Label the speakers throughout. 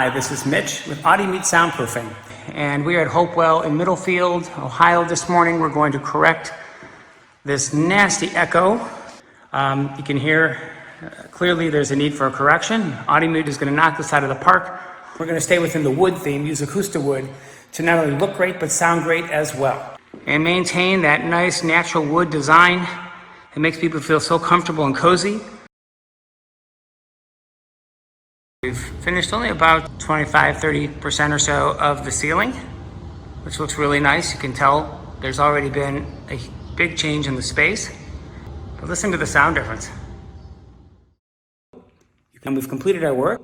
Speaker 1: Hi, this is Mitch with Audimute Soundproofing, and we are at Hopewell in Middlefield, Ohio this morning. We're going to correct this nasty echo. You can hear clearly there's a need for a correction. Audimute is going to knock this out of the park. We're going to stay within the wood theme, use AcoustiWood to not only look great but sound great as well. And maintain that nice natural wood design. It makes people feel so comfortable and cozy. We've finished only about 25-30% or so of the ceiling, which looks really nice. You can tell there's already been a big change in the space. But listen to the sound difference. And we've completed our work.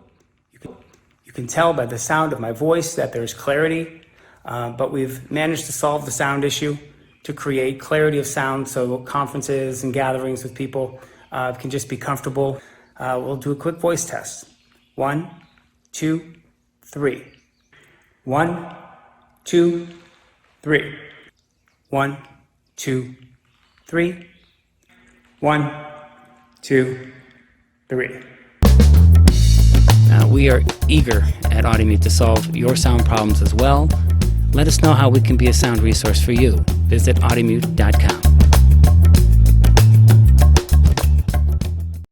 Speaker 1: You can tell by the sound of my voice that there's clarity, but we've managed to solve the sound issue to create clarity of sound so conferences and gatherings with people can just be comfortable. We'll do a quick voice test. 1, 2, 3. 1, 2, 3. 1, 2, 3. 1, 2, 3. We are eager at Audimute to solve your sound problems as well. Let us know how we can be a sound resource for you. Visit audimute.com.